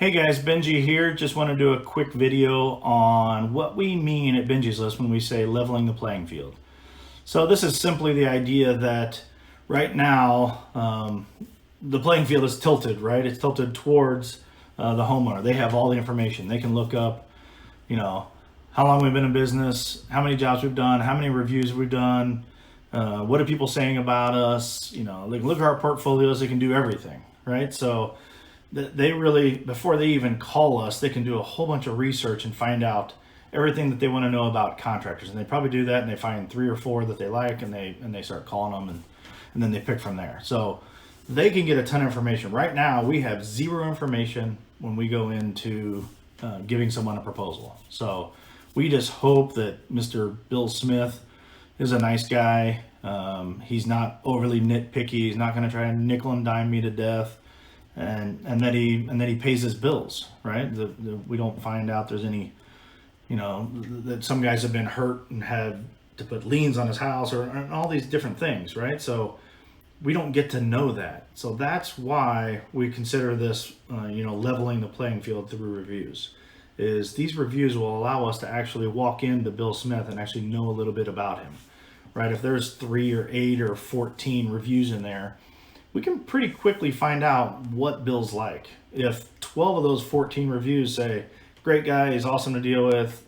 Hey guys, Benji here. Just want to do a quick video on what we mean at Benji's List when we say leveling the playing field. So this is simply the idea that right now the playing field is tilted, right? It's tilted towards the homeowner. They have all the information. They can look up, how long we've been in business, how many jobs we've done, how many reviews we've done, what are people saying about us, they can look at our portfolios, they can do everything, right? So they really, before they even call us, they can do a whole bunch of research and find out everything that they want to know about contractors. And they probably do that and they find 3 or 4 that they like and they start calling them and then they pick from there. So they can get a ton of information. Right now we have 0 information when we go into giving someone a proposal. So we just hope that Mr. Bill Smith is a nice guy. He's not overly nitpicky. He's not going to try and nickel and dime me to death. And that he pays his bills, right? We don't find out there's any, that some guys have been hurt and had to put liens on his house or all these different things, right? So we don't get to know that. So that's why we consider this, leveling the playing field through reviews. Is these reviews will allow us to actually walk into Bill Smith and actually know a little bit about him, right? If there's 3 or 8 or 14 reviews in there, we can pretty quickly find out what Bill's like. If 12 of those 14 reviews say, great guy, he's awesome to deal with,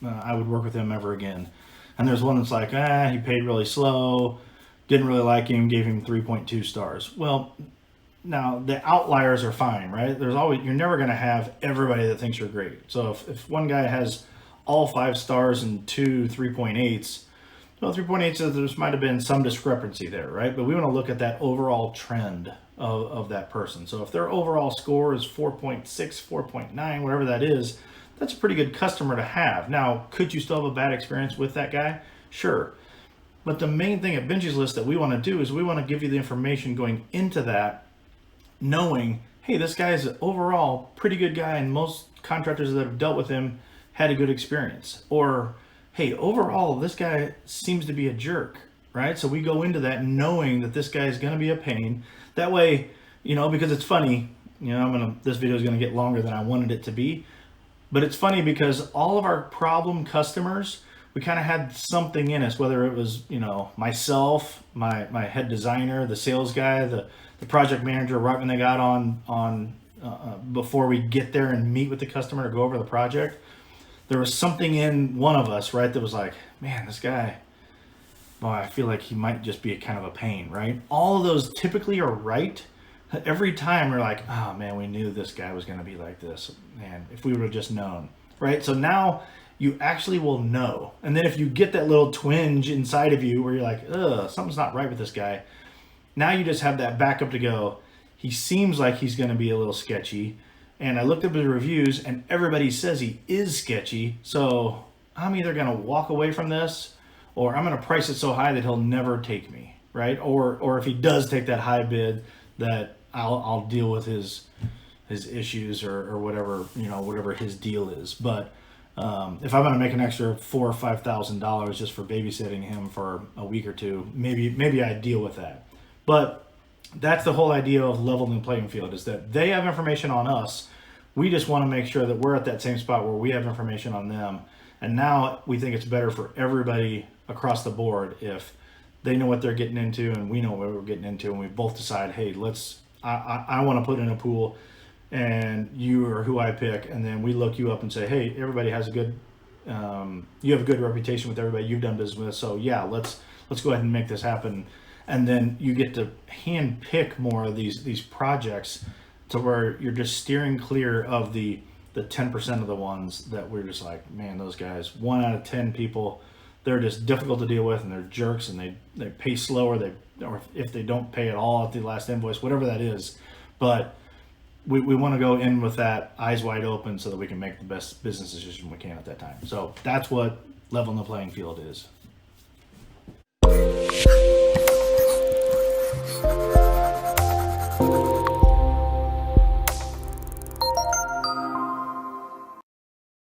I would work with him ever again. And there's one that's like, he paid really slow, didn't really like him, gave him 3.2 stars. Well, now the outliers are fine, right? You're never gonna have everybody that thinks you're great. So if one guy has all 5 stars and 2 3.8s, well, 3.8 says there might have been some discrepancy there, right? But we want to look at that overall trend of that person. So if their overall score is 4.6, 4.9, whatever that is, that's a pretty good customer to have. Now, could you still have a bad experience with that guy? Sure. But the main thing at Benji's List that we want to do is we want to give you the information going into that, knowing, hey, this guy is an overall pretty good guy and most contractors that have dealt with him had a good experience. Or, hey, overall, this guy seems to be a jerk, right? So we go into that knowing that this guy is going to be a pain. That way, because it's funny, this video is going to get longer than I wanted it to be, but it's funny because all of our problem customers, we kind of had something in us, whether it was, myself, my head designer, the sales guy, the project manager, right when they got on before we get there and meet with the customer to go over the project. There was something in one of us, right, that was like, man, this guy, boy, I feel like he might just be a kind of a pain, right? All of those typically are right. Every time we're like, oh man, we knew this guy was going to be like this. Man, if we would have just known, right? So now you actually will know. And then if you get that little twinge inside of you where you're like, something's not right with this guy, now you just have that backup to go, he seems like he's going to be a little sketchy. And I looked up his reviews and everybody says he is sketchy. So I'm either going to walk away from this or I'm going to price it so high that he'll never take me, right? Or if he does take that high bid, that I'll deal with his issues or whatever, whatever his deal is. But if I'm going to make an extra $4,000 or $5,000 just for babysitting him for a week or two, maybe I deal with that. But that's the whole idea of leveling the playing field, is that they have information on us. We just want to make sure that we're at that same spot where we have information on them. And now we think it's better for everybody across the board if they know what they're getting into and we know what we're getting into, and we both decide, hey, I want to put in a pool and you are who I pick. And then we look you up and say, hey, everybody has you have a good reputation with everybody you've done business with. So yeah, let's go ahead and make this happen. And then you get to hand pick more of these projects to where you're just steering clear of the 10% of the ones that we're just like, man, those guys, 1 out of 10 people, they're just difficult to deal with and they're jerks and they pay slower, or if they don't pay at all at the last invoice, whatever that is. But we want to go in with that eyes wide open so that we can make the best business decision we can at that time. So that's what leveling the playing field is.